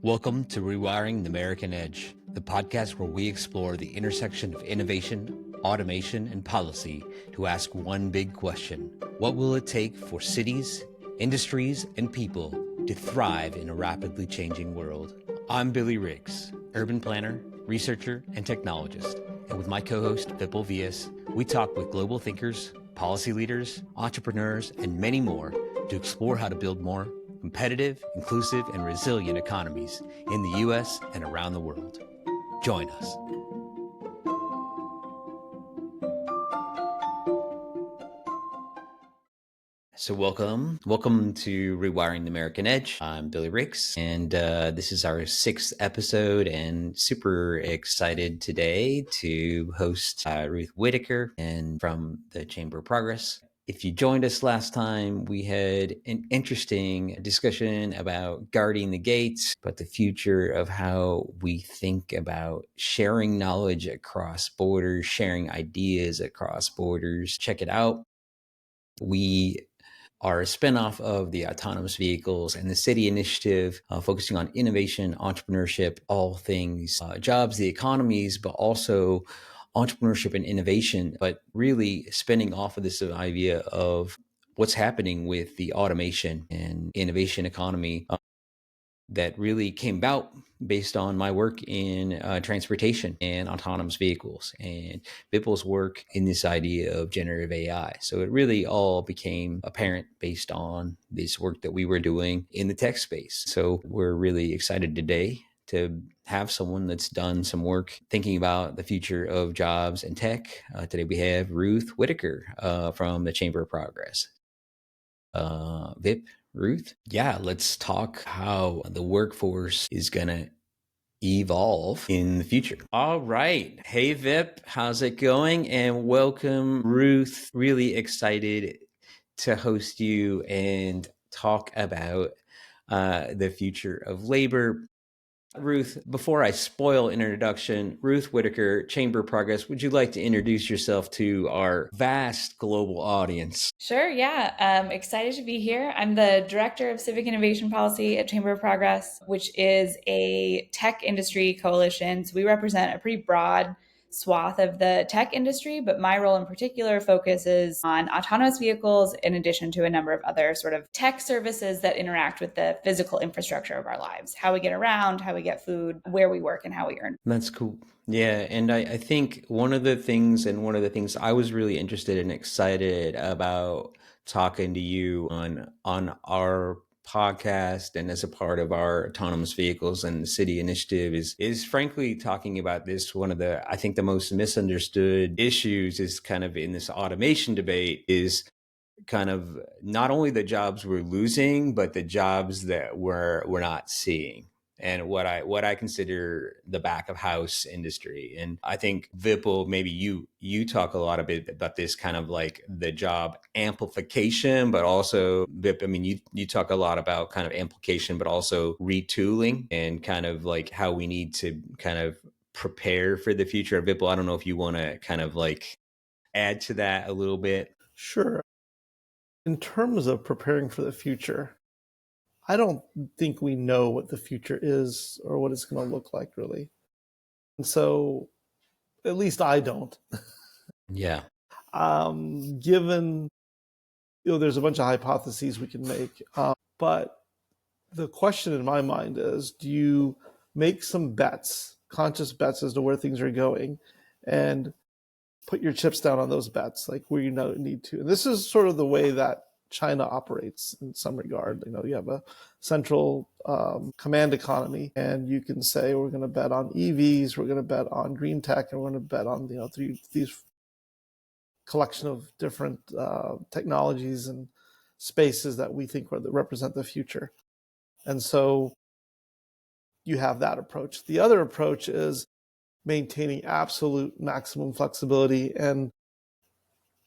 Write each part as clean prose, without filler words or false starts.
Welcome to Rewiring the American Edge, the podcast where we explore the intersection of innovation, automation, and policy to ask one big question. What will it take for cities, industries, and people to thrive in a rapidly changing world? I'm Billy Riggs, urban planner, researcher, and technologist. And with my co-host, Vipul Vias, we talk with global thinkers, policy leaders, entrepreneurs, and many more to explore how to build more competitive, inclusive, and resilient economies in the U.S. and around the world. Join us. So welcome to Rewiring the American Edge. I'm Billy Riggs, and this is our 6th episode, and super excited today to host Ruth Whitaker and from the Chamber of Progress. If you joined us last time, we had an interesting discussion about guarding the gates, but the future of how we think about sharing knowledge across borders, sharing ideas across borders. Check it out. We are a spinoff of the autonomous vehicles and the city initiative, focusing on innovation, entrepreneurship, all things jobs, the economies, but also entrepreneurship and innovation, but really spinning off of this idea of what's happening with the automation and innovation economy that really came about based on my work in transportation and autonomous vehicles and Vipul's work in this idea of generative AI. So it really all became apparent based on this work that we were doing in the tech space. So we're really excited today to have someone that's done some work thinking about the future of jobs and tech. Today we have Ruth Whitaker from the Chamber of Progress. Vip, Ruth, yeah, let's talk how the workforce is going to evolve in the future. All right. Hey, Vip, how's it going? And welcome, Ruth. Really excited to host you and talk about the future of labor. Ruth, before I spoil introduction, Ruth Whitaker, Chamber of Progress, would you like to introduce yourself to our vast global audience? Sure, yeah. Excited to be here. I'm the Director of Civic Innovation Policy at Chamber of Progress, which is a tech industry coalition. So we represent a pretty broad swath of the tech industry, but my role in particular focuses on autonomous vehicles in addition to a number of other sort of tech services that interact with the physical infrastructure of our lives, how we get around, how we get food, where we work, and how we earn. That's cool. Yeah, and I think one of the things I was really interested and excited about talking to you on our podcast and as a part of our autonomous vehicles and the city initiative is frankly talking about this. One of the, I think, the most misunderstood issues is kind of in this automation debate is kind of not only the jobs we're losing, but the jobs that we're not seeing. And what I consider the back of house industry. And I think Vipul, maybe you talk a lot a bit about this kind of like the job amplification, but also Vip, I mean, you talk a lot about kind of amplification, but also retooling and kind of like how we need to kind of prepare for the future. Vipul, I don't know if you want to kind of like add to that a little bit. Sure. In terms of preparing for the future, I don't think we know what the future is or what it's going to look like, really. And so, at least I don't. Yeah. Given, there's a bunch of hypotheses we can make. But the question in my mind is, do you make some bets, conscious bets as to where things are going, and put your chips down on those bets, like where you need to? And this is sort of the way that China operates in some regard. You have a central command economy, and you can say we're going to bet on EVs, we're going to bet on green tech, and we're going to bet on these collection of different technologies and spaces that we think represent the future. And so you have that approach. The other approach is maintaining absolute maximum flexibility and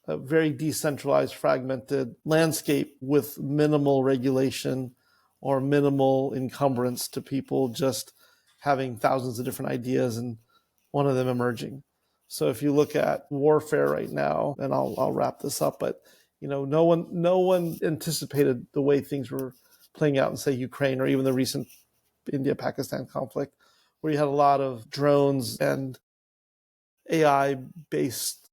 a very decentralized, fragmented landscape with minimal regulation or minimal encumbrance to people just having thousands of different ideas and one of them emerging. So if you look at warfare right now, and I'll wrap this up, but no one anticipated the way things were playing out in, say, Ukraine, or even the recent India-Pakistan conflict, where you had a lot of drones and AI-based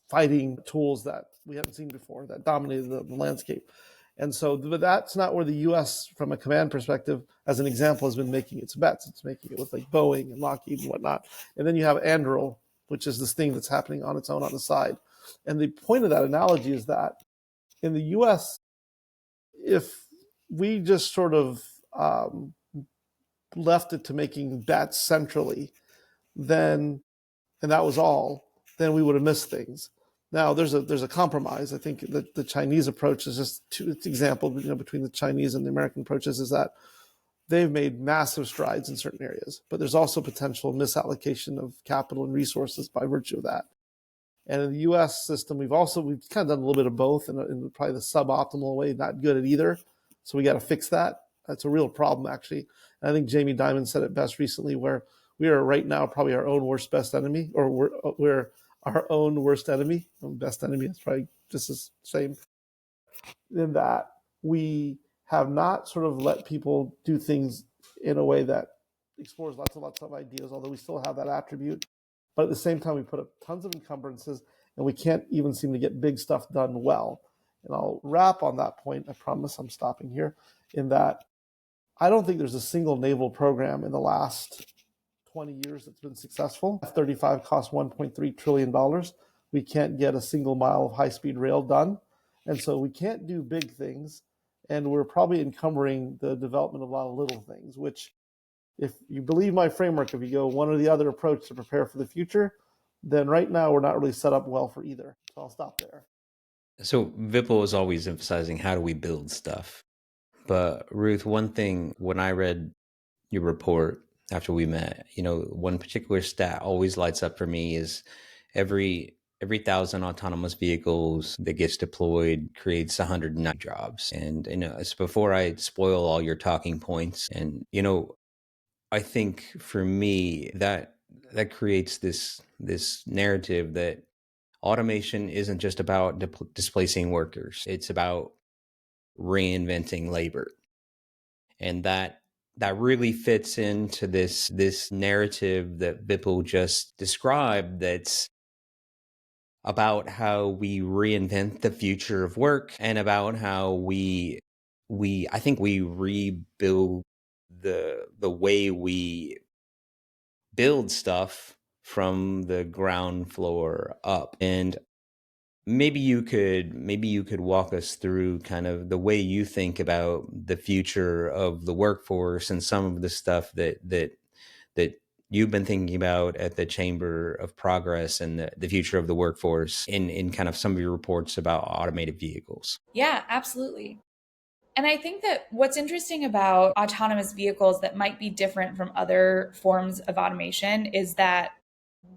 fighting tools that we hadn't seen before that dominated the landscape. And so that's not where the U.S., from a command perspective, as an example, has been making its bets. It's making it with like Boeing and Lockheed and whatnot. And then you have Anduril, which is this thing that's happening on its own on the side. And the point of that analogy is that in the U.S., if we just sort of left it to making bets centrally, then, and that was all, then we would have missed things. Now there's a compromise. I think that the Chinese approach is just two example, between the Chinese and the American approaches, is that they've made massive strides in certain areas, but there's also potential misallocation of capital and resources by virtue of that. And in the U.S. system, we've kind of done a little bit of both in probably the suboptimal way, not good at either. So we got to fix that. That's a real problem, actually. And I think Jamie Dimon said it best recently, where we are right now probably our own worst best enemy, or we're our own worst enemy. Best enemy is probably just the same. In that we have not sort of let people do things in a way that explores lots and lots of ideas, although we still have that attribute. But at the same time, we put up tons of encumbrances, and we can't even seem to get big stuff done well. And I'll wrap on that point. I promise I'm stopping here, in that I don't think there's a single naval program in the last 20 years that's been successful. F-35 cost $1.3 trillion. We can't get a single mile of high-speed rail done. And so we can't do big things. And we're probably encumbering the development of a lot of little things, which, if you believe my framework, if you go one or the other approach to prepare for the future, then right now we're not really set up well for either. So I'll stop there. So Vipul is always emphasizing, how do we build stuff? But Ruth, one thing, when I read your report after we met, one particular stat always lights up for me is every 1,000 autonomous vehicles that gets deployed creates 109 jobs. And it's before I spoil all your talking points. And I think for me that creates this narrative that automation isn't just about displacing workers. It's about reinventing labor. And that really fits into this narrative that Vipul just described, that's about how we reinvent the future of work, and about how we I think we rebuild the way we build stuff from the ground floor up. And maybe you could walk us through kind of the way you think about the future of the workforce, and some of the stuff that you've been thinking about at the Chamber of Progress, and the future of the workforce in kind of some of your reports about automated vehicles. Yeah, absolutely. And I think that what's interesting about autonomous vehicles that might be different from other forms of automation is that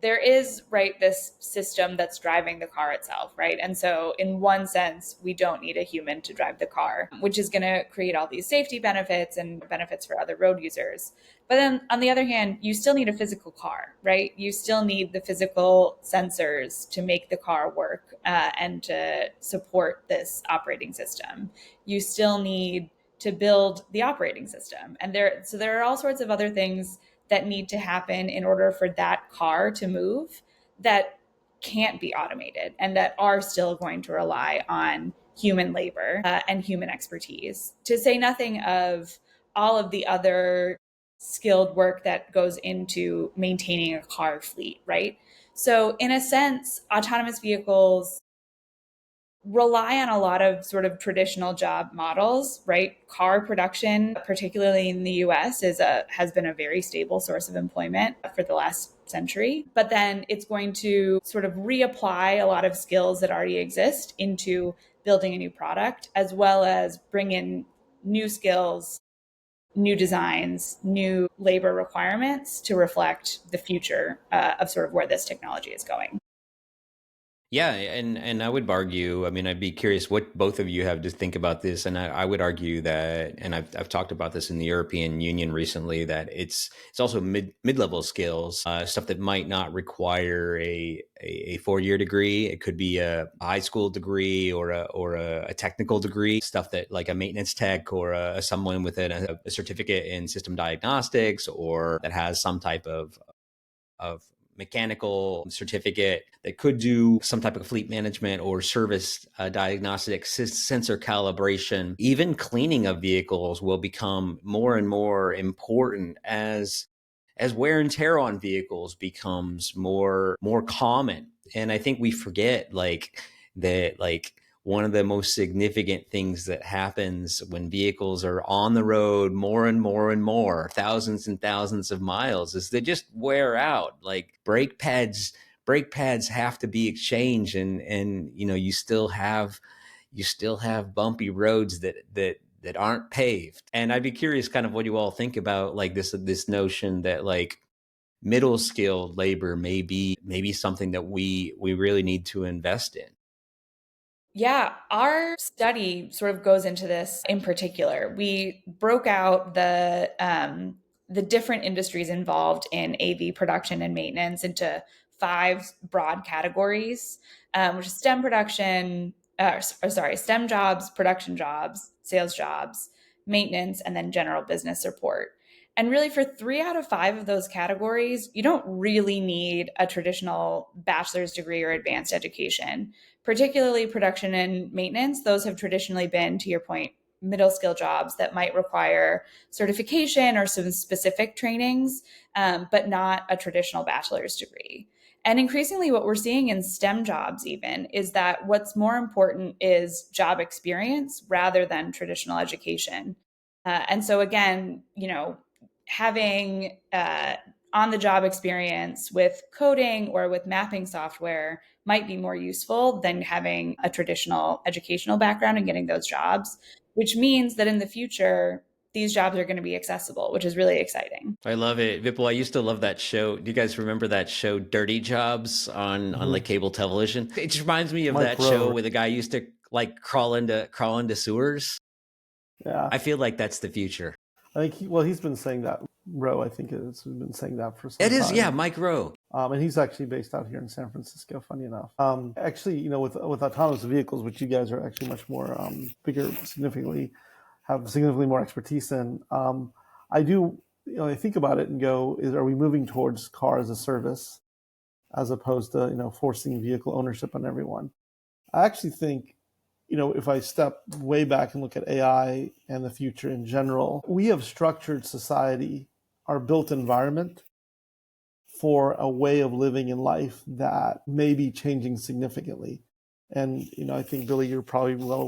there is, right, this system that's driving the car itself, right? And so in one sense, we don't need a human to drive the car, which is going to create all these safety benefits and benefits for other road users. But then on the other hand, you still need a physical car, right? You still need the physical sensors to make the car work and to support this operating system. You still need to build the operating system. And there are all sorts of other things that need to happen in order for that car to move that can't be automated, and that are still going to rely on human labor and human expertise, to say nothing of all of the other skilled work that goes into maintaining a car fleet, right? So in a sense, autonomous vehicles rely on a lot of sort of traditional job models, right? Car production, particularly in the US, has been a very stable source of employment for the last century. But then it's going to sort of reapply a lot of skills that already exist into building a new product, as well as bring in new skills, new designs, new labor requirements to reflect the future of sort of where this technology is going. Yeah, and I would argue, I mean, I'd be curious what both of you have to think about this. And I would argue that, and I've talked about this in the European Union recently, that it's also mid-level skills, stuff that might not require a 4-year degree. It could be a high school degree or a technical degree, stuff that like a maintenance tech or someone with a certificate in system diagnostics, or that has some type of mechanical certificate that could do some type of fleet management or service diagnostic sensor calibration. Even cleaning of vehicles will become more and more important as wear and tear on vehicles becomes more common. And I think we forget like one of the most significant things that happens when vehicles are on the road more and more and more, thousands and thousands of miles, is they just wear out. Like brake pads have to be exchanged, and you still have bumpy roads that aren't paved. And I'd be curious kind of what you all think about like this notion that like middle skilled labor may be something that we really need to invest in. Yeah, our study sort of goes into this in particular. We broke out the different industries involved in AV production and maintenance into five broad categories, which is STEM production, STEM jobs, production jobs, sales jobs, maintenance, and then general business support. And really, for 3 out of 5 of those categories, you don't really need a traditional bachelor's degree or advanced education, particularly production and maintenance. Those have traditionally been, to your point, middle skill jobs that might require certification or some specific trainings, but not a traditional bachelor's degree. And increasingly, what we're seeing in STEM jobs, even, is that what's more important is job experience rather than traditional education. And so, again, having on the job experience with coding or with mapping software might be more useful than having a traditional educational background and getting those jobs, which means that in the future, these jobs are going to be accessible, which is really exciting. I love it. Vipul, I used to love that show. Do you guys remember that show Dirty Jobs on like Mm-hmm. cable television? It just reminds me of Mike that show Rowe. where the guy used to like crawl into sewers. Yeah, I feel like that's the future. I think he's been saying that. Rowe, I think has been saying that for some It is, yeah, time. Mike Rowe. And he's actually based out here in San Francisco, funny enough. Actually, with autonomous vehicles, which you guys are actually much more bigger, have significantly more expertise in, I do, I think about it and go, are we moving towards car as a service as opposed to, forcing vehicle ownership on everyone? I actually think, if I step way back and look at AI and the future in general, we have structured society, our built environment, for a way of living in life that may be changing significantly. And I think Billy, you're probably well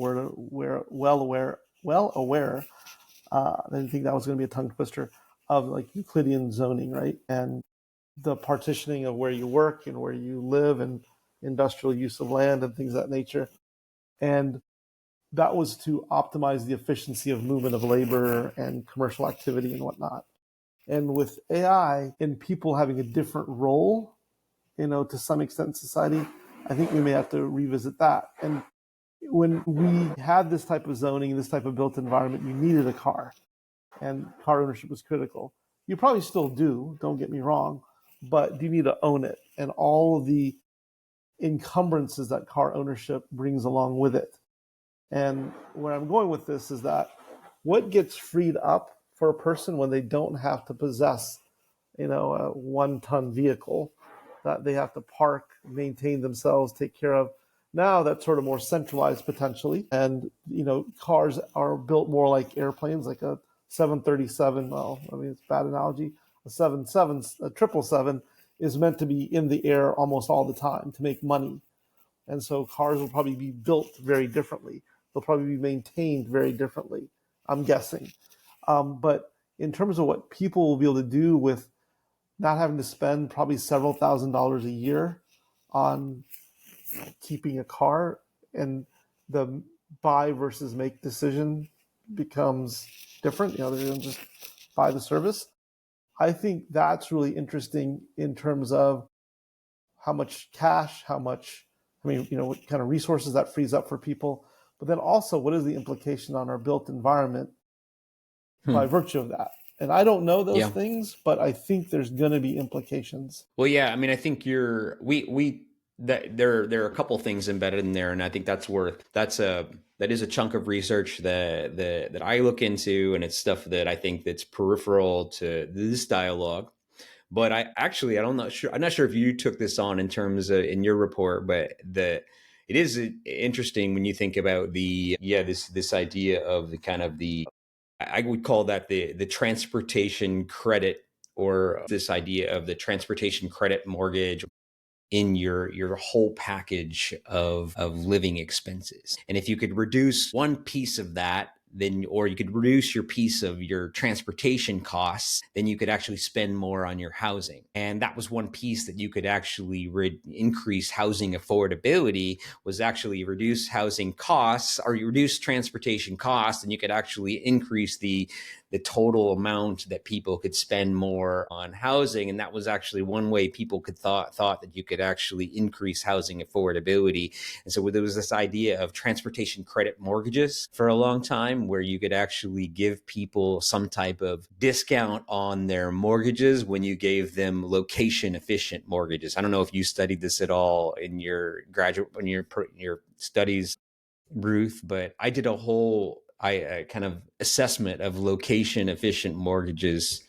aware. I didn't think that was going to be a tongue twister of like Euclidean zoning, right? And the partitioning of where you work and where you live and industrial use of land and things of that nature. And that was to optimize the efficiency of movement of labor and commercial activity and whatnot. And with AI and people having a different role, to some extent in society, I think we may have to revisit that. And when we had this type of zoning, this type of built environment, you needed a car, and car ownership was critical. You probably still do, don't get me wrong, but you need to own it and all of the encumbrances that car ownership brings along with it. And where I'm going with this is that what gets freed up for a person when they don't have to possess, a 1-ton vehicle that they have to park, maintain themselves, take care of. Now that's sort of more centralized potentially. And, cars are built more like airplanes, like a 737. Well, I mean, it's a bad analogy. A 777 is meant to be in the air almost all the time to make money. And so cars will probably be built very differently. They'll probably be maintained very differently, I'm guessing. But in terms of what people will be able to do with not having to spend probably several $1,000s a year on keeping a car, and the buy versus make decision becomes different. They don't just buy the service. I think that's really interesting in terms of how much cash, how much I mean, what kind of resources that frees up for people, but then also what is the implication on our built environment by virtue of that? And I don't know those Yeah. things, but I think there's going to be implications. Well, yeah. I mean, I think that there are a couple things embedded in there, and I think that is a chunk of research that I look into, and it's stuff that I think that's peripheral to this dialogue. But I'm not sure if you took this on in terms of in your report, but it is interesting when you think about this idea of the kind of the I would call that the transportation credit, or this idea of the transportation credit mortgage in your whole package of living expenses. And if you could reduce one piece of that, then, or you could reduce your piece of your transportation costs, then you could actually spend more on your housing. And that was one piece that you could actually increase housing affordability, was actually reduce housing costs, or you reduce transportation costs, and you could actually increase the total amount that people could spend more on housing. And that was actually one way people could thought that you could actually increase housing affordability. And so there was this idea of transportation credit mortgages for a long time, where you could actually give people some type of discount on their mortgages when you gave them location efficient mortgages. I don't know if you studied this at all in your studies, Ruth, but I did a whole kind of assessment of location efficient mortgages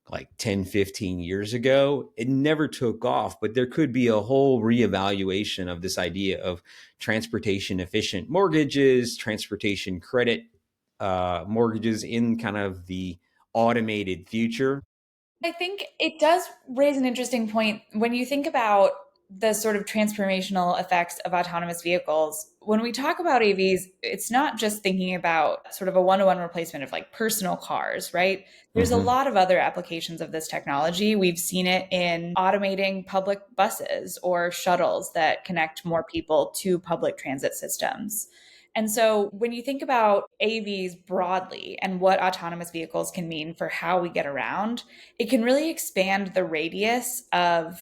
like 10, 15 years ago. It never took off, but there could be a whole reevaluation of this idea of transportation efficient mortgages, transportation credit mortgages in kind of the automated future. I think it does raise an interesting point when you think about the sort of transformational effects of autonomous vehicles. When we talk about AVs, it's not just thinking about sort of a one-to-one replacement of like personal cars, right? There's a Mm-hmm. lot of other applications of this technology. We've seen it in automating public buses or shuttles that connect more people to public transit systems. And so when you think about AVs broadly and what autonomous vehicles can mean for how we get around, it can really expand the radius of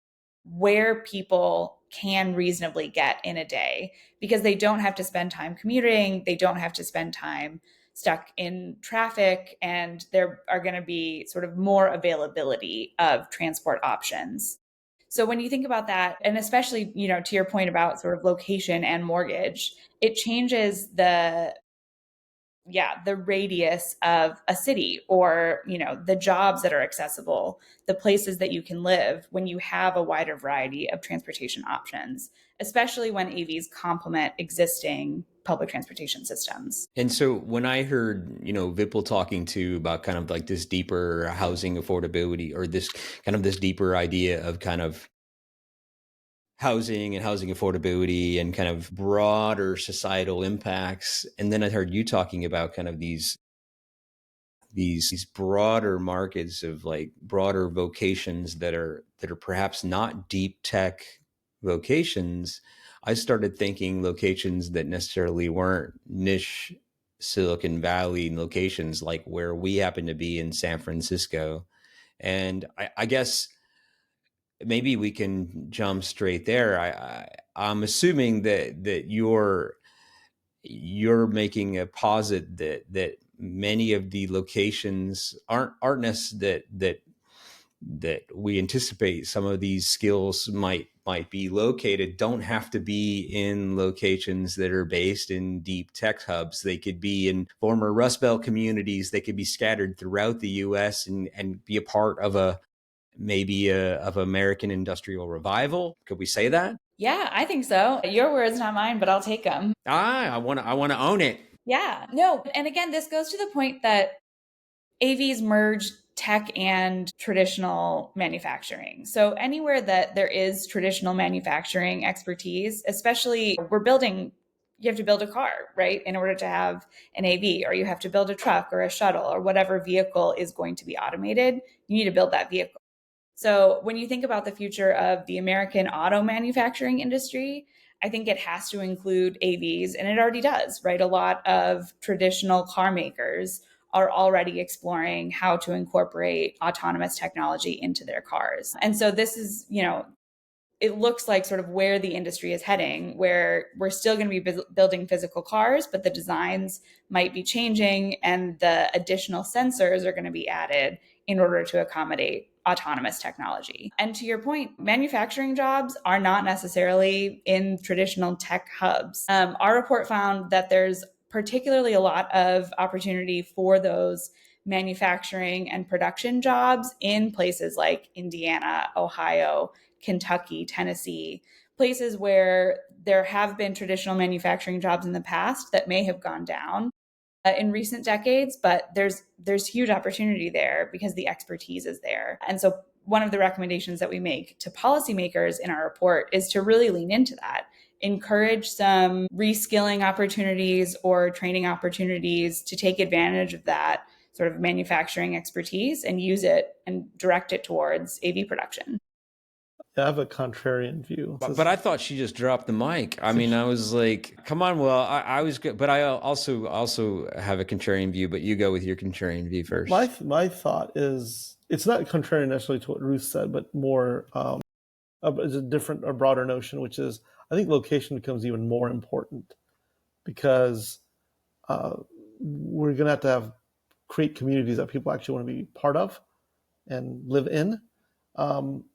where people can reasonably get in a day, because they don't have to spend time commuting, they don't have to spend time stuck in traffic, and there are going to be sort of more availability of transport options. So when you think about that, and especially, to your point about sort of location and mortgage, it changes the radius of a city, or the jobs that are accessible, the places that you can live when you have a wider variety of transportation options, especially when AVs complement existing public transportation systems. And so when I heard, Vipul talking to about kind of like this deeper housing affordability, or this deeper idea of kind of housing and housing affordability and kind of broader societal impacts. And then I heard you talking about kind of these broader markets of like broader vocations that are perhaps not deep tech vocations. I started thinking locations that necessarily weren't niche Silicon Valley locations, like where we happen to be in San Francisco. And I guess maybe we can jump straight there. I'm assuming that you're making a posit that many of the locations aren't necessarily that we anticipate some of these skills might be located, don't have to be in locations that are based in deep tech hubs. They could be in former Rust Belt communities. They could be scattered throughout the US and be a part of of American industrial revival. Could we say that? Yeah, I think so. Your words, not mine, but I'll take them. I want to own it. Yeah, no. And again, this goes to the point that AVs merge tech and traditional manufacturing. So anywhere that there is traditional manufacturing expertise, especially you have to build a car, right? In order to have an AV, or you have to build a truck or a shuttle or whatever vehicle is going to be automated, you need to build that vehicle. So when you think about the future of the American auto manufacturing industry, I think it has to include AVs, and it already does, right? A lot of traditional car makers are already exploring how to incorporate autonomous technology into their cars. And so this is, it looks like sort of where the industry is heading, where we're still going to be building physical cars, but the designs might be changing and the additional sensors are going to be added in order to accommodate autonomous technology. And to your point, manufacturing jobs are not necessarily in traditional tech hubs. Our report found that there's particularly a lot of opportunity for those manufacturing and production jobs in places like Indiana, Ohio, Kentucky, Tennessee, places where there have been traditional manufacturing jobs in the past that may have gone down in recent decades, but there's huge opportunity there because the expertise is there. And so one of the recommendations that we make to policymakers in our report is to really lean into that, encourage some reskilling opportunities or training opportunities to take advantage of that sort of manufacturing expertise and use it and direct it towards AV production. I have a contrarian view. But I thought she just dropped the mic. I mean, I was like, come on. Well, I was good, but I also have a contrarian view, but you go with your contrarian view first. My thought is, it's not contrarian necessarily to what Ruth said, but more it's a broader notion, which is, I think location becomes even more important because we're going to have create communities that people actually want to be part of and live in.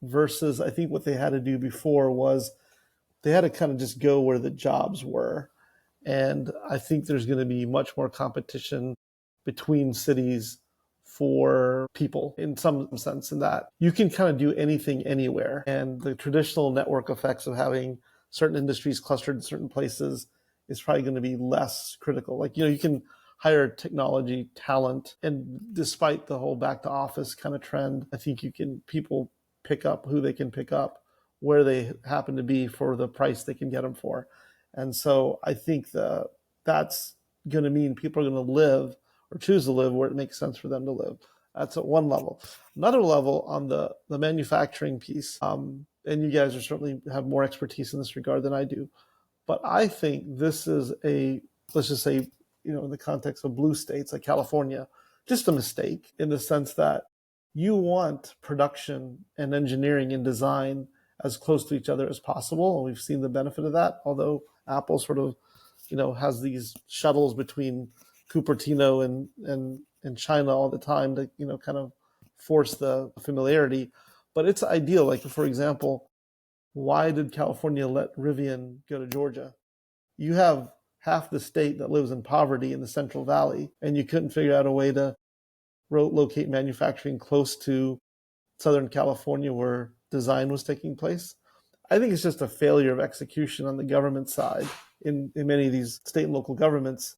Versus, I think what they had to do before was they had to kind of just go where the jobs were. And I think there's going to be much more competition between cities for people in some sense, in that you can kind of do anything anywhere. And the traditional network effects of having certain industries clustered in certain places is probably going to be less critical. Like, you can hire technology talent, and despite the whole back to office kind of trend, I think people pick up who they can pick up where they happen to be for the price they can get them for. And so I think that's going to mean people are going to live or choose to live where it makes sense for them to live. That's at one level. Another level, on the manufacturing piece, and you guys are certainly have more expertise in this regard than I do, but I think this is let's just say, in the context of blue states like California, just a mistake in the sense that you want production and engineering and design as close to each other as possible. And we've seen the benefit of that, although Apple sort of, has these shuttles between Cupertino and China all the time to, kind of force the familiarity. But it's ideal. Like, for example, why did California let Rivian go to Georgia? You have half the state that lives in poverty in the Central Valley, and you couldn't figure out a way to locate manufacturing close to Southern California where design was taking place. I think it's just a failure of execution on the government side in many of these state and local governments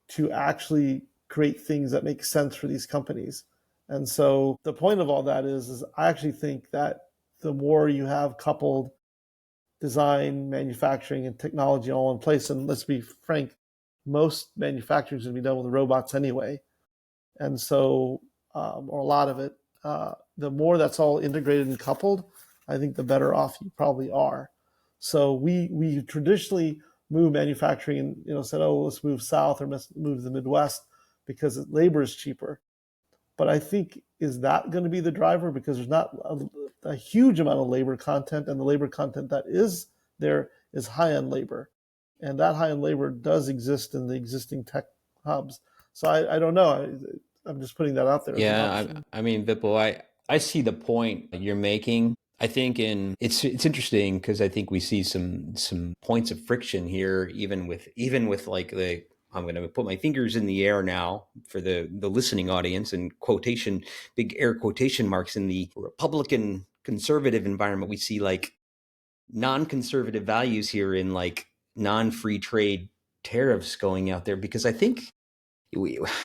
to actually create things that make sense for these companies. And so the point of all that is I actually think that the more you have coupled design, manufacturing, and technology all in place, and let's be frank, most manufacturing is going to be done with robots anyway. And so, or a lot of it, the more that's all integrated and coupled, I think the better off you probably are. So we traditionally move manufacturing and, said, oh, let's move south or move to the Midwest because labor is cheaper. But I think, is that going to be the driver? Because there's not a huge amount of labor content, and the labor content that is there is high-end labor. And that high-end labor does exist in the existing tech hubs. So I don't know. I'm just putting that out there. Yeah, I mean, Vipul, I see the point that you're making. I think it's interesting because I think we see some points of friction here, even with like I'm going to put my fingers in the air now for the listening audience, and big air quotation marks, in the Republican conservative environment. We see like non-conservative values here in like non-free trade tariffs going out there, because I think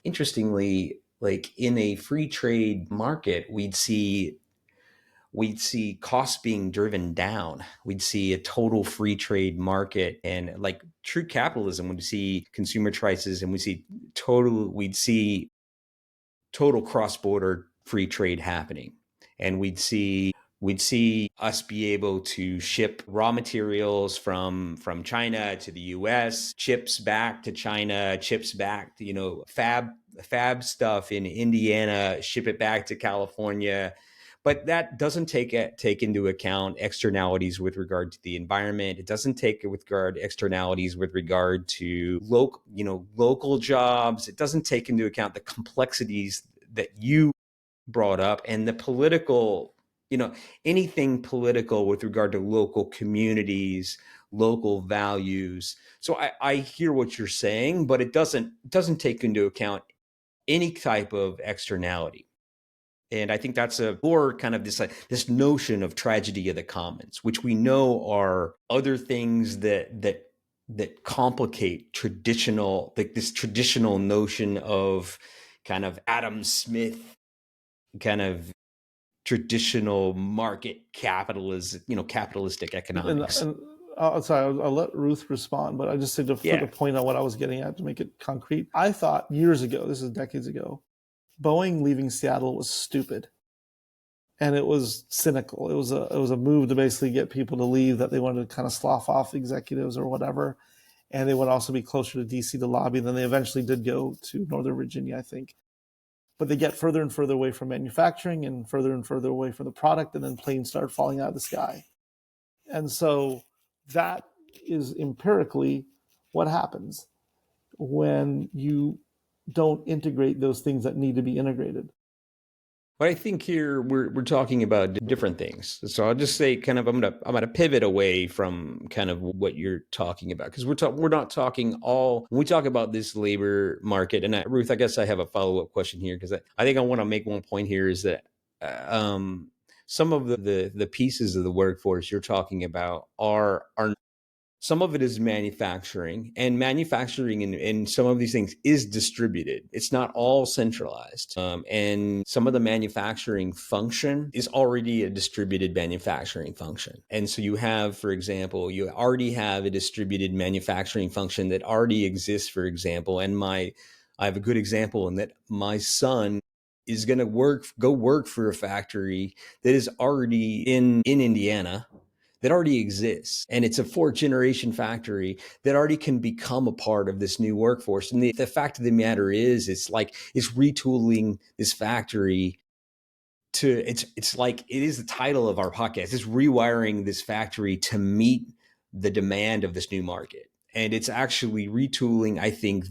interestingly, like in a free trade market, we'd see costs being driven down. We'd see a total free trade market, and like true capitalism, we'd see consumer prices, and we'd see total cross-border free trade happening. And we'd see us be able to ship raw materials from China to the US, chips back to China, chips back to, fab stuff in Indiana, ship it back to California. But that doesn't take into account externalities with regard to the environment. It doesn't take with regard externalities with regard to local jobs. It doesn't take into account the complexities that you brought up and the political, anything political with regard to local communities, local values. So I hear what you're saying, but it doesn't take into account any type of externality. And I think that's or kind of this notion of tragedy of the commons, which we know are other things that complicate traditional, like this traditional notion of kind of Adam Smith kind of traditional market capitalistic economics. And sorry, I'll let Ruth respond, but I just said to put a point on what I was getting at to make it concrete. I thought years ago, this is decades ago, Boeing leaving Seattle was stupid, and it was cynical. It was a move to basically get people to leave, that they wanted to kind of slough off executives or whatever, and they would also be closer to DC to lobby. And then they eventually did go to Northern Virginia, I think. But they get further and further away from manufacturing and further away from the product, and then planes start falling out of the sky. And so that is empirically what happens when you don't integrate those things that need to be integrated. But I think here we're talking about different things. So I'll just say kind of I'm gonna pivot away from kind of what you're talking about, because we're not talking all when we talk about this labor market. And Ruth, I guess I have a follow-up question here, because I think I want to make one point here is that some of the pieces of the workforce you're talking about are some of it is manufacturing, and manufacturing in some of these things is distributed. It's not all centralized. And some of the manufacturing function is already a distributed manufacturing function. And so you have, for example, you already have a distributed manufacturing function that already exists, for example. And I have a good example in that my son is going to go work for a factory that is already in Indiana, that already exists. And it's a fourth generation factory that already can become a part of this new workforce. And the fact of the matter is, it's retooling this factory it's like, it is the title of our podcast. It's rewiring this factory to meet the demand of this new market. And it's actually retooling, I think,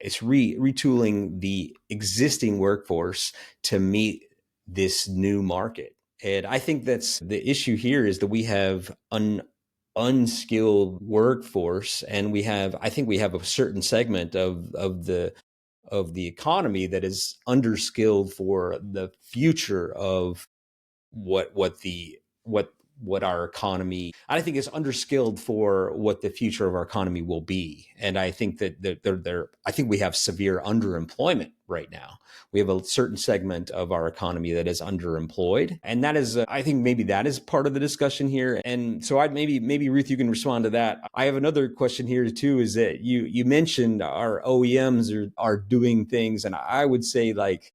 it's retooling the existing workforce to meet this new market. And I think that's the issue here, is that we have an unskilled workforce, and I think we have a certain segment of the economy that is underskilled for the future of what our economy, I think, is underskilled for what the future of our economy will be. And I think that I think we have severe underemployment right now. We have a certain segment of our economy that is underemployed. And that is, I think maybe that is part of the discussion here. And so maybe Ruth, you can respond to that. I have another question here too, is that you mentioned our OEMs are doing things. And I would say, like,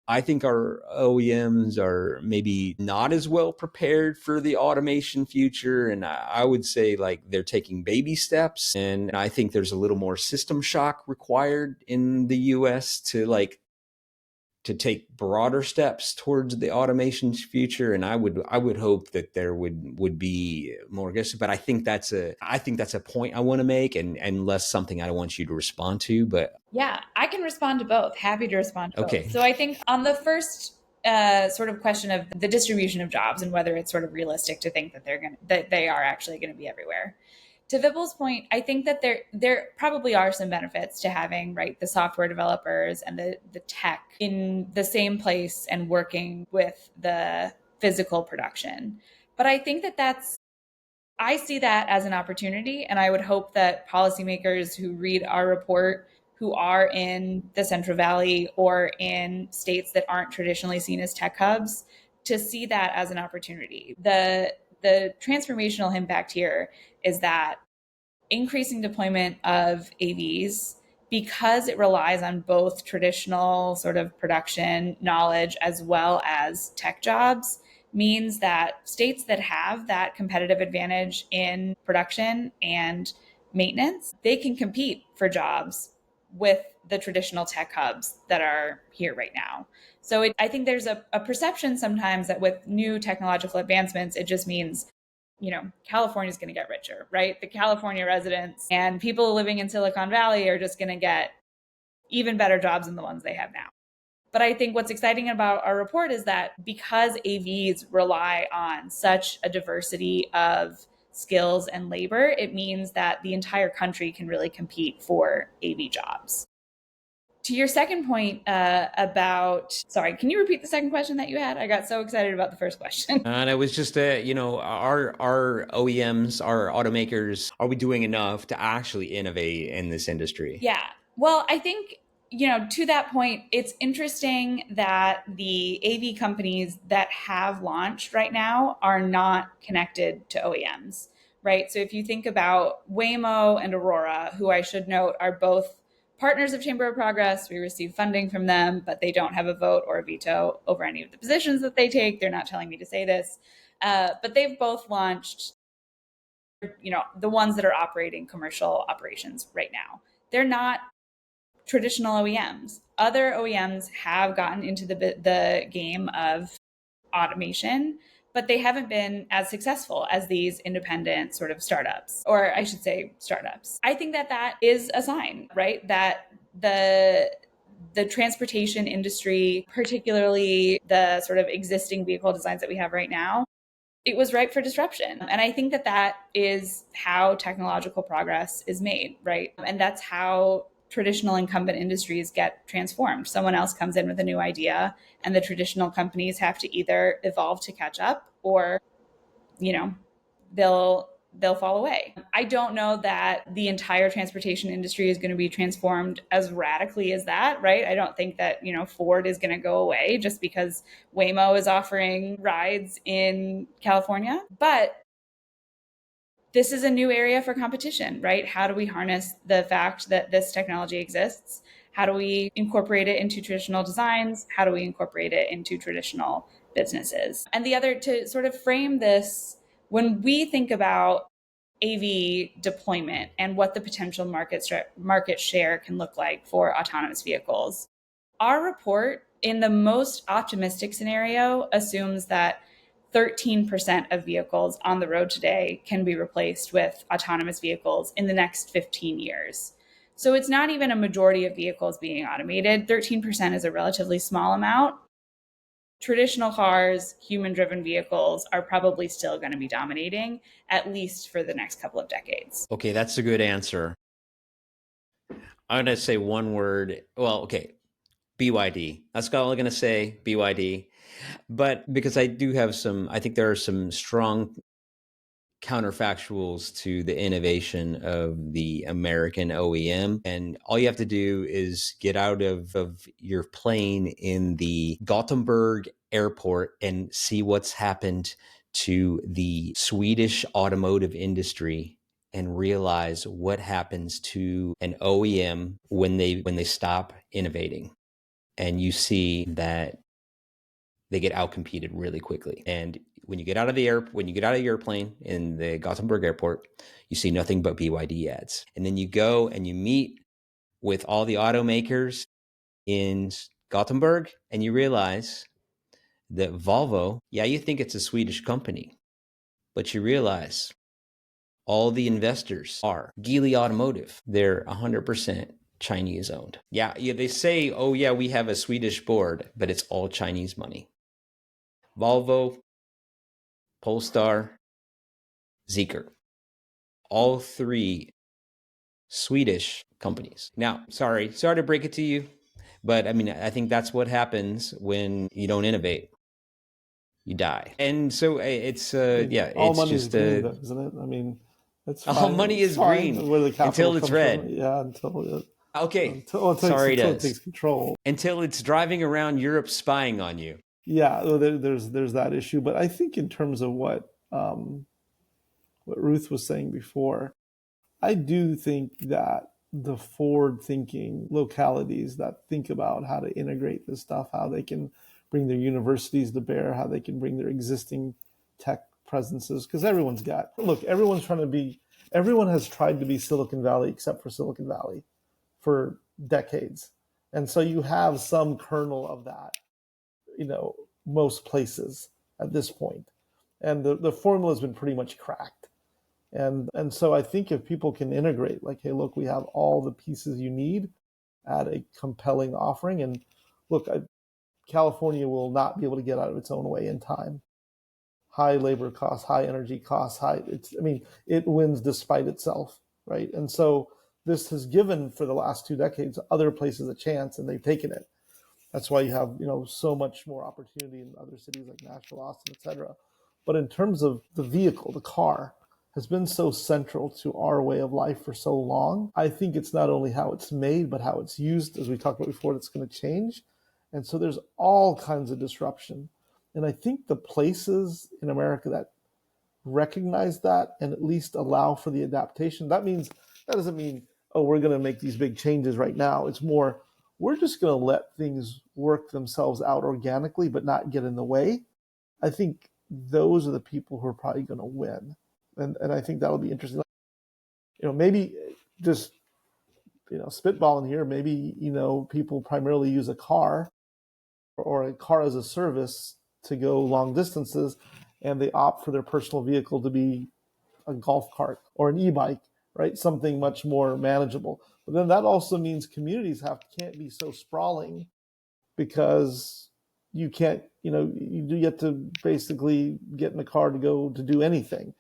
I think our OEMs are maybe not as well prepared for the automation future. And I would say, like, they're taking baby steps. And I think there's a little more system shock required in the US to take broader steps towards the automation future. And I would hope that there would be more aggressive. But I think that's a point I want to make, and less something I want you to respond to. But yeah, I can respond to both. Happy to respond to okay. both. So I think on the first sort of question of the distribution of jobs and whether it's sort of realistic to think that they are actually going to be everywhere. To Vipul's point, I think that there probably are some benefits to having, right, the software developers and the tech in the same place and working with the physical production. But I think I see that as an opportunity, and I would hope that policymakers who read our report, who are in the Central Valley or in states that aren't traditionally seen as tech hubs, to see that as an opportunity. The transformational impact here is that increasing deployment of AVs, because it relies on both traditional sort of production knowledge as well as tech jobs, means that states that have that competitive advantage in production and maintenance, they can compete for jobs with the traditional tech hubs that are here right now. So I think there's a perception sometimes that with new technological advancements, it just means, California is going to get richer, right? The California residents and people living in Silicon Valley are just going to get even better jobs than the ones they have now. But I think what's exciting about our report is that because AVs rely on such a diversity of skills and labor, it means that the entire country can really compete for AV jobs. To your second point sorry, can you repeat the second question that you had? I got so excited about the first question. And it was just, our OEMs, our automakers, are we doing enough to actually innovate in this industry? Yeah. Well, I think, to that point, it's interesting that the AV companies that have launched right now are not connected to OEMs, right? So if you think about Waymo and Aurora, who I should note are both partners of Chamber of Progress, we receive funding from them, but they don't have a vote or a veto over any of the positions that they take. They're not telling me to say this, but they've both launched, the ones that are operating commercial operations right now. They're not traditional OEMs. Other OEMs have gotten into the game of automation, but they haven't been as successful as these independent sort of startups, or I should say startups. I think that is a sign, right? That the transportation industry, particularly the sort of existing vehicle designs that we have right now, it was ripe for disruption. And I think that is how technological progress is made, right? And that's how traditional incumbent industries get transformed. Someone else comes in with a new idea, and the traditional companies have to either evolve to catch up, or, they'll fall away. I don't know that the entire transportation industry is going to be transformed as radically as that, right? I don't think that, Ford is going to go away just because Waymo is offering rides in California. But this is a new area for competition, right? How do we harness the fact that this technology exists? How do we incorporate it into traditional designs? How do we incorporate it into traditional businesses? And the other, to sort of frame this, when we think about AV deployment and what the potential market share can look like for autonomous vehicles, our report, in the most optimistic scenario, assumes that 13% of vehicles on the road today can be replaced with autonomous vehicles in the next 15 years. So it's not even a majority of vehicles being automated. 13% is a relatively small amount. Traditional cars, human-driven vehicles are probably still going to be dominating, at least for the next couple of decades. Okay, that's a good answer. I'm going to say one word. Well, okay, BYD. That's all I'm going to say, BYD. But because I think there are some strong counterfactuals to the innovation of the American OEM. And all you have to do is get out of your plane in the Gothenburg airport and see what's happened to the Swedish automotive industry and realize what happens to an OEM when they stop innovating. And you see that they get outcompeted really quickly. And when you get out of the airplane in the Gothenburg airport, you see nothing but BYD ads. And then you go and you meet with all the automakers in Gothenburg, and you realize that Volvo, you think it's a Swedish company, but you realize all the investors are Geely Automotive. They're 100% Chinese owned. Yeah, they say, oh yeah, we have a Swedish board, but it's all Chinese money. Volvo, Polestar, Zeekr, all three Swedish companies. Now, sorry to break it to you, but I think that's what happens when you don't innovate. You die. And so it's all it's money just is green, though, isn't it? It's fine. All money is green where the until it's red. Until it takes control. Until it's driving around Europe spying on you. Yeah, there's that issue, but I think in terms of what Ruth was saying before, I do think that the forward-thinking localities that think about how to integrate this stuff, how they can bring their universities to bear, how they can bring their existing tech presences, because everyone has tried to be Silicon Valley except for Silicon Valley for decades. And so you have some kernel of that, most places at this point. And the formula has been pretty much cracked. And so I think if people can integrate, like, hey, look, we have all the pieces you need at a compelling offering. And look, California will not be able to get out of its own way in time. High labor costs, high energy costs, it wins despite itself, right? And so this has given, for the last 2 decades, other places a chance, and they've taken it. That's why you have, so much more opportunity in other cities like Nashville, Austin, etc. But in terms of the vehicle, the car has been so central to our way of life for so long. I think it's not only how it's made, but how it's used, as we talked about before, that's going to change. And so there's all kinds of disruption. And I think the places in America that recognize that and at least allow for the adaptation, that doesn't mean, oh, we're going to make these big changes right now. It's more, we're just going to let things work themselves out organically, but not get in the way. I think those are the people who are probably going to win. And I think that'll be interesting. Maybe just, spitballing here, maybe, people primarily use a car or a car as a service to go long distances, and they opt for their personal vehicle to be a golf cart or an e-bike, right? Something much more manageable. But then that also means communities can't be so sprawling, because you can't, you get to basically get in a car to go to do anything.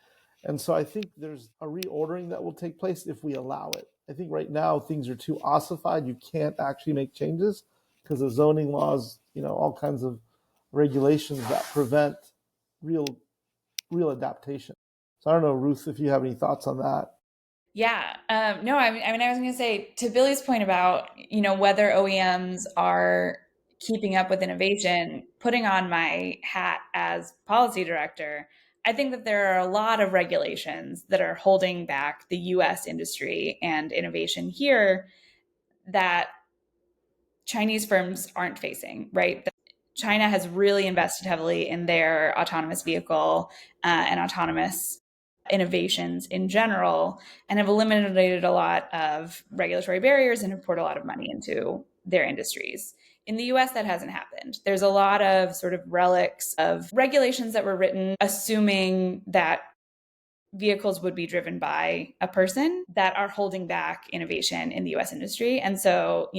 And so I think there's a reordering that will take place if we allow it. I think right now things are too ossified. You can't actually make changes because of zoning laws, all kinds of regulations that prevent real adaptation. So I don't know, Ruth, if you have any thoughts on that. Yeah. No, I was going to say, to Billy's point about, whether OEMs are keeping up with innovation, putting on my hat as policy director, I think that there are a lot of regulations that are holding back the US industry and innovation here that Chinese firms aren't facing, right? China has really invested heavily in their autonomous vehicle and autonomous innovations in general, and have eliminated a lot of regulatory barriers and have poured a lot of money into their industries. In the US, that hasn't happened. There's a lot of sort of relics of regulations that were written assuming that vehicles would be driven by a person that are holding back innovation in the US industry. And so,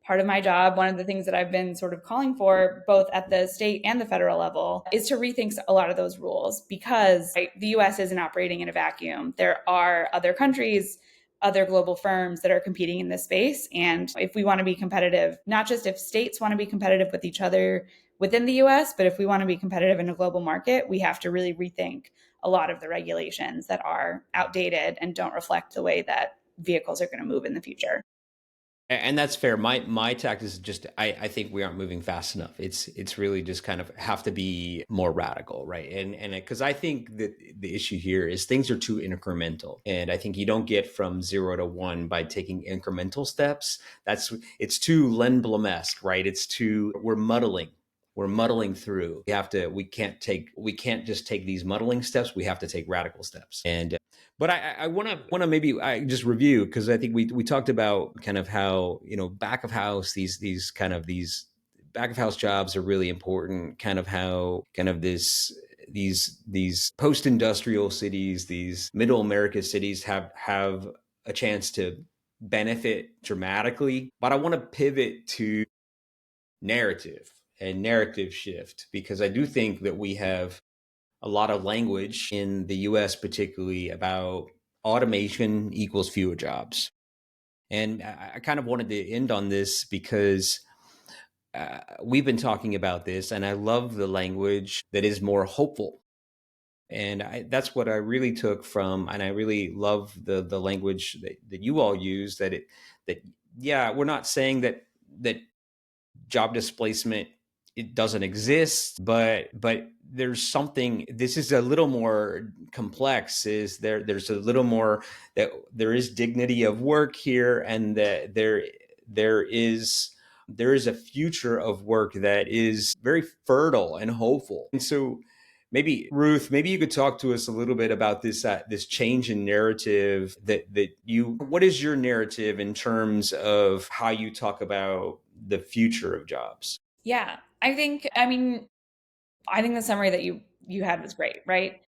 part of my job, one of the things that I've been sort of calling for, both at the state and the federal level, is to rethink a lot of those rules, because the US isn't operating in a vacuum. There are other countries, other global firms that are competing in this space. And if we want to be competitive, not just if states want to be competitive with each other within the US, but if we want to be competitive in a global market, we have to really rethink a lot of the regulations that are outdated and don't reflect the way that vehicles are going to move in the future. And that's fair. My tact is just I think we aren't moving fast enough. It's really just kind of have to be more radical, right? And because I think that the issue here is things are too incremental, and I think you don't get from 0 to 1 by taking incremental steps. It's too Lindblom-esque, right? We're muddling through. We can't just take these muddling steps. We have to take radical steps. And but I want to maybe I just review, because I think we talked about kind of how back of house these back of house jobs are really important. Kind of how kind of these post industrial cities, these middle America cities have a chance to benefit dramatically. But I want to pivot to narrative and narrative shift, because I do think that we have a lot of language in the US, particularly about automation equals fewer jobs. And I kind of wanted to end on this because we've been talking about this, and I love the language that is more hopeful. And that's what I really took from, and I really love the language that you all use. Yeah, we're not saying that job displacement, it doesn't exist, but there's something. This is a little more complex. There's a little more, that there is dignity of work here, and that there is a future of work that is very fertile and hopeful. And so Maybe Ruth, maybe you could talk to us a little bit about this change in narrative that you. What is your narrative in terms of how you talk about the future of jobs? Yeah, I think the summary that you had was great, right?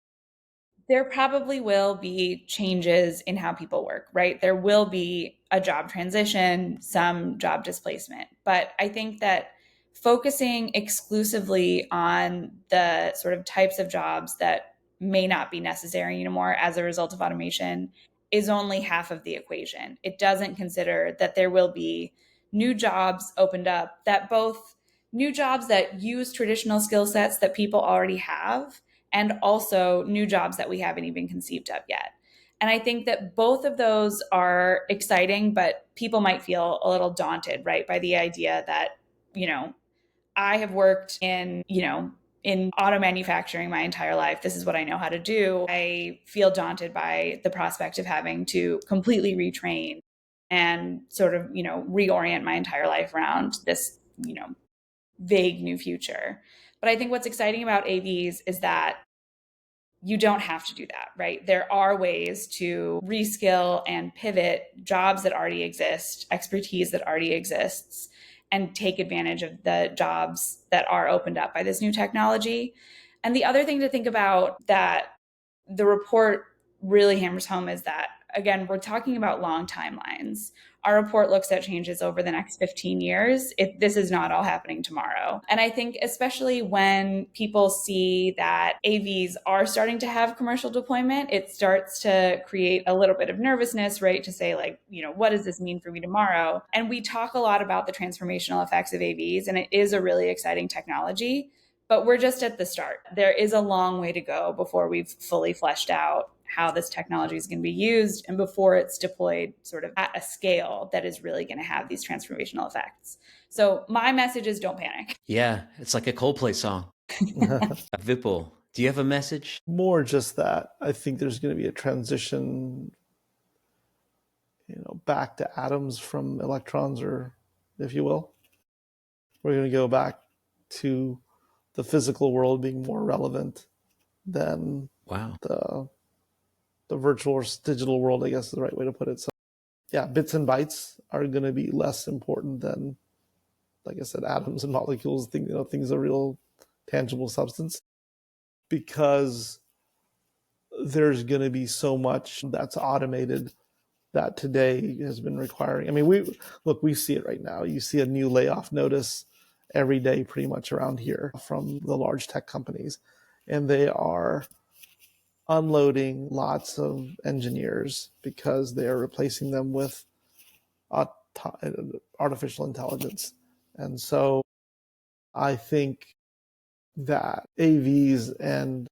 There probably will be changes in how people work, right? There will be a job transition, some job displacement. But I think that focusing exclusively on the sort of types of jobs that may not be necessary anymore as a result of automation is only half of the equation. It doesn't consider that there will be new jobs opened up, that both new jobs that use traditional skill sets that people already have, and also new jobs that we haven't even conceived of yet. And I think that both of those are exciting, but people might feel a little daunted, right, by the idea that, you know, I have worked in auto manufacturing my entire life. This is what I know how to do. I feel daunted by the prospect of having to completely retrain and sort of, reorient my entire life around this, vague new future. But I think what's exciting about AVs is that you don't have to do that, right? There are ways to reskill and pivot jobs that already exist, expertise that already exists, and take advantage of the jobs that are opened up by this new technology. And the other thing to think about that the report really hammers home is that, again, we're talking about long timelines. Our report looks at changes over the next 15 years if this is not all happening tomorrow. And I think, especially when people see that AVs are starting to have commercial deployment, it starts to create a little bit of nervousness, right? To say, like, what does this mean for me tomorrow? And we talk a lot about the transformational effects of AVs, and it is a really exciting technology. But we're just at the start. There is a long way to go before we've fully fleshed out how this technology is going to be used and before it's deployed sort of at a scale that is really going to have these transformational effects. So my message is don't panic. Yeah, it's like a Coldplay song. Vipul, do you have a message? More just that I think there's going to be a transition, back to atoms from electrons, or if you will. We're going to go back to the physical world being more relevant than Wow. the virtual or digital world, I guess is the right way to put it. So yeah, bits and bytes are going to be less important than, like I said, atoms and molecules, things of real tangible substance, because there's going to be so much that's automated that today has been requiring. I mean, we see it right now. You see a new layoff notice every day pretty much around here from the large tech companies, and they are unloading lots of engineers because they are replacing them with artificial intelligence. And so I think that AVs and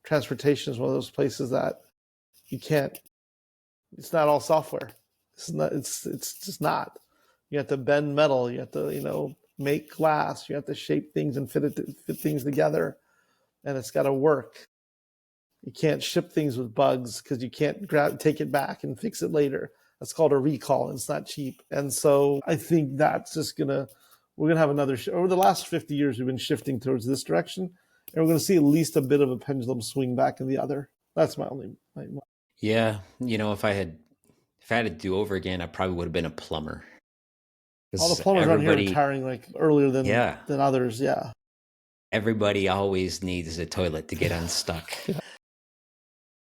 transportation is one of those places that you can't, it's not all software. It's just not. You have to bend metal, you have to, make glass, you have to shape things and fit things together, and it's got to work. You can't ship things with bugs because you can't take it back and fix it later. That's called a recall, and it's not cheap. And so I think that's just we're gonna have another over the last 50 years, we've been shifting towards this direction, and we're gonna see at least a bit of a pendulum swing back in the other. That's my only. Yeah, if I had to do over again, I probably would have been a plumber. All the plumbers around here are retiring like earlier than others. Yeah. Everybody always needs a toilet to get unstuck. Yeah.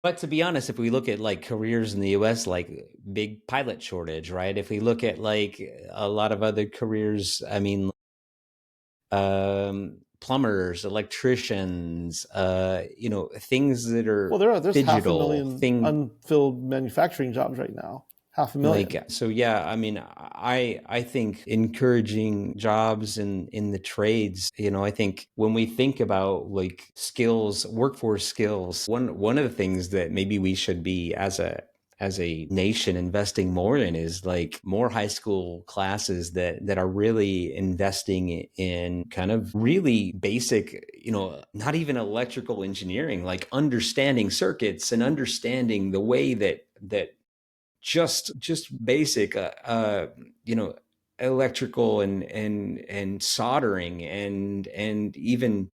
But to be honest, if we look at like careers in the US, like big pilot shortage, right? If we look at like a lot of other careers, I mean, plumbers, electricians, things that are there's digital, 500,000 unfilled manufacturing jobs right now. 500,000. So yeah, I mean, I think encouraging jobs in the trades, I think when we think about like skills, workforce skills, one of the things that maybe we should be as a nation investing more in is like more high school classes that are really investing in kind of really basic, not even electrical engineering, like understanding circuits and understanding the way that just basic electrical and soldering and even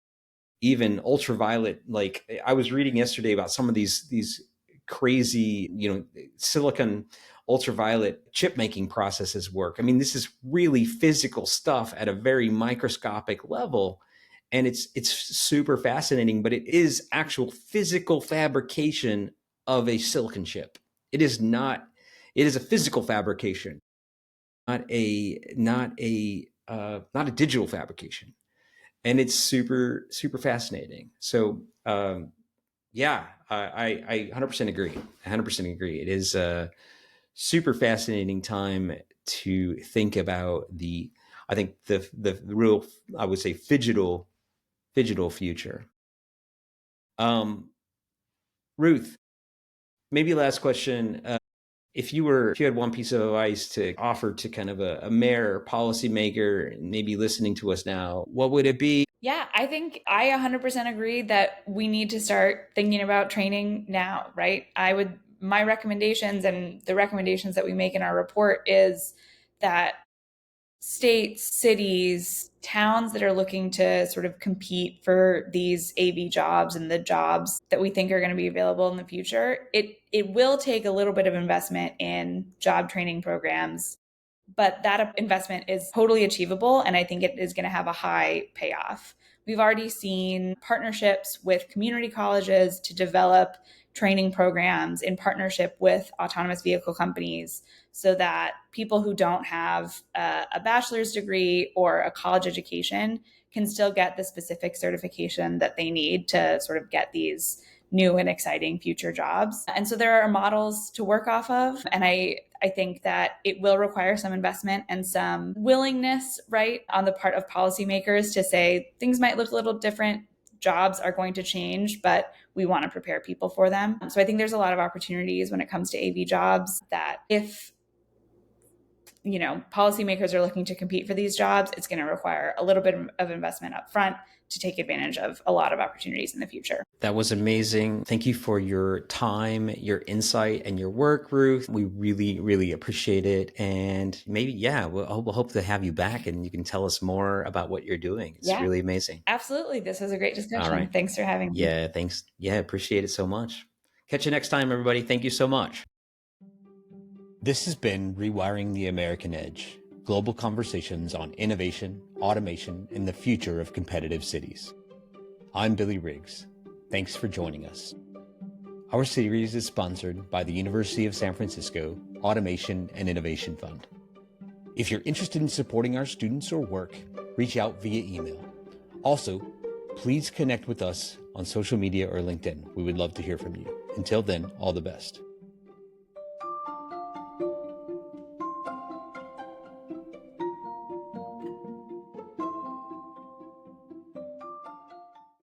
even ultraviolet. Like I was reading yesterday about some of these crazy, silicon ultraviolet chip making processes work. I mean, this is really physical stuff at a very microscopic level. And it's super fascinating, but it is actual physical fabrication of a silicon chip. It is not, it is a physical fabrication, not a digital fabrication. And it's super, super fascinating. So, yeah, I 100% agree. 100% agree. It is a super fascinating time to think about I think the real, I would say, digital future. Ruth, maybe last question. If you had one piece of advice to offer to kind of a mayor, policymaker, maybe listening to us now, what would it be? Yeah, I think I 100% agree that we need to start thinking about training now, right? My recommendations and the recommendations that we make in our report is that states, cities, towns that are looking to sort of compete for these AV jobs and the jobs that we think are going to be available in the future, it will take a little bit of investment in job training programs, but that investment is totally achievable, and I think it is going to have a high payoff. We've already seen partnerships with community colleges to develop training programs in partnership with autonomous vehicle companies so that people who don't have a bachelor's degree or a college education can still get the specific certification that they need to sort of get these new and exciting future jobs. And so there are models to work off of. And I think that it will require some investment and some willingness, right, on the part of policymakers to say things might look a little different. Jobs are going to change, but we want to prepare people for them. So I think there's a lot of opportunities when it comes to AV jobs that if policymakers are looking to compete for these jobs, it's going to require a little bit of investment up front to take advantage of a lot of opportunities in the future. That was amazing. Thank you for your time, your insight, and your work, Ruth. We really, really appreciate it. And maybe, we'll hope to have you back and you can tell us more about what you're doing. It's really amazing. Absolutely. This was a great discussion. All right. Thanks for having me. Yeah, thanks. Yeah, appreciate it so much. Catch you next time, everybody. Thank you so much. This has been Rewiring the American Edge, global conversations on innovation, automation, and the future of competitive cities. I'm Billy Riggs. Thanks for joining us. Our series is sponsored by the University of San Francisco Automation and Innovation Fund. If you're interested in supporting our students or work, reach out via email. Also, please connect with us on social media or LinkedIn. We would love to hear from you. Until then, all the best.